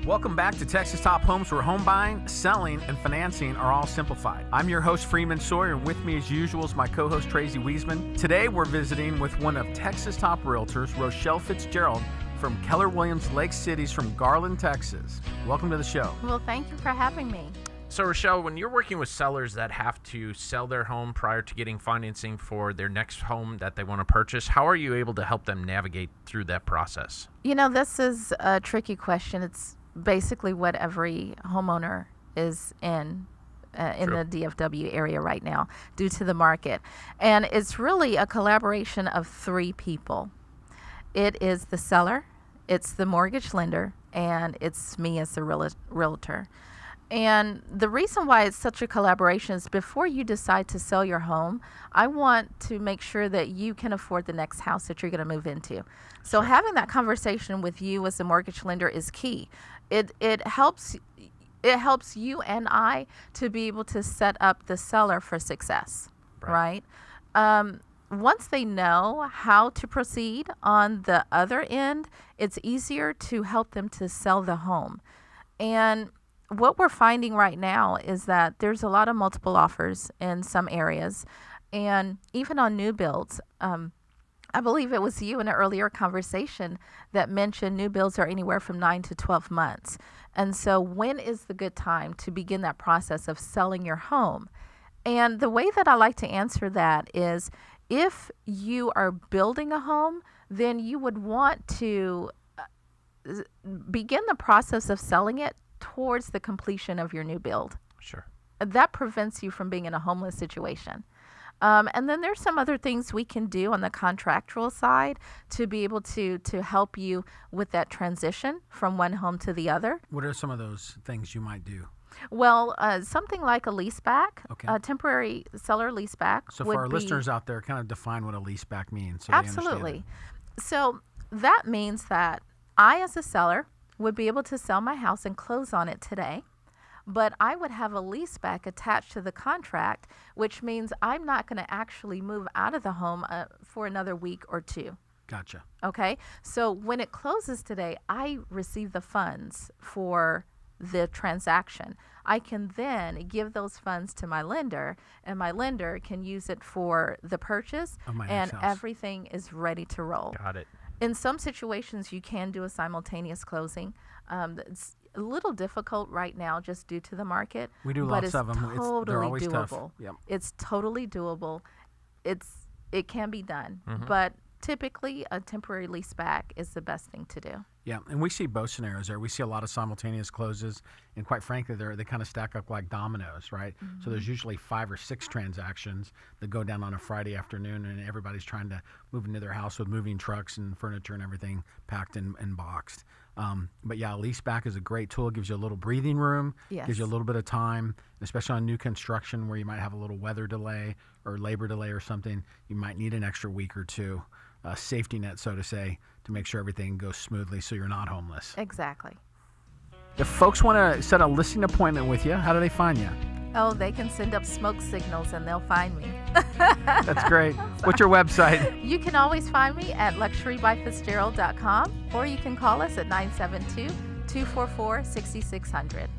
Welcome back to Texas Top Homes, where home buying, selling, and financing are all simplified. I'm your host, Freeman Sawyer, and with me as usual is my co-host, Tracy Wiesman. Today, we're visiting with one of Texas top realtors, Rochelle Fitzgerald, from Keller Williams Lake Cities from Garland, Texas. Welcome to the show. Well, thank you for having me. So, Rochelle, when you're working with sellers that have to sell their home prior to getting financing for their next home that they want to purchase, how are you able to help them navigate through that process? You know, this is a tricky question. It's basically what every homeowner is in the DFW area right now due to the market. And it's really a collaboration of three people. It is the seller, it's the mortgage lender, and it's me as the realtor. And the reason why it's such a collaboration is before you decide to sell your home, I want to make sure that you can afford the next house that you're going to move into. So having that conversation with you as a mortgage lender is key. It helps you and I to be able to set up the seller for success, right? Once they know how to proceed on the other end, it's easier to help them to sell the home. And what we're finding right now is that there's a lot of multiple offers in some areas, and even on new builds. I believe it was you in an earlier conversation that mentioned new builds are anywhere from 9 to 12 months. And so when is the good time to begin that process of selling your home? And the way that I like to answer that is if you are building a home, then you would want to begin the process of selling it towards the completion of your new build. Sure. That prevents you from being in a homeless situation. And then there's some other things we can do on the contractual side to be able to help you with that transition from one home to the other. What are some of those things you might do? Well, something like a leaseback, Okay. a temporary seller leaseback. So for our listeners out there, kind of define what a leaseback means so Absolutely. they understand it. So that means that I, as a seller, would be able to sell my house and close on it today. But I would have a leaseback attached to the contract, which means I'm not going to actually move out of the home for another week or two. Gotcha. Okay? So when it closes today, I receive the funds for the transaction. I can then give those funds to my lender, and my lender can use it for the purchase, Of my and next house. everything is ready to roll. Got it. In some situations, you can do a simultaneous closing. It's a little difficult right now just due to the market. We do but lots of them. Totally They're always doable. tough. Yep. It's totally doable. It can be done, Mm-hmm. but typically a temporary lease back is the best thing to do. Yeah, and we see both scenarios there. We see a lot of simultaneous closes, and quite frankly, they kind of stack up like dominoes, right? Mm-hmm. So there's usually 5 or 6 transactions that go down on a Friday afternoon, and everybody's trying to move into their house with moving trucks and furniture and everything packed and boxed. But yeah, a lease back is a great tool. It gives you a little breathing room, Yes. gives you a little bit of time, especially on new construction where you might have a little weather delay or labor delay or something. You might need an extra week or two. Safety net, so to say, to make sure everything goes smoothly so you're not homeless. Exactly. If folks want to set a listing appointment with you, how do they find you? Oh, they can send up smoke signals and they'll find me. That's great. What's your website? You can always find me at luxurybyfitzgerald.com, or you can call us at 972-244-6600.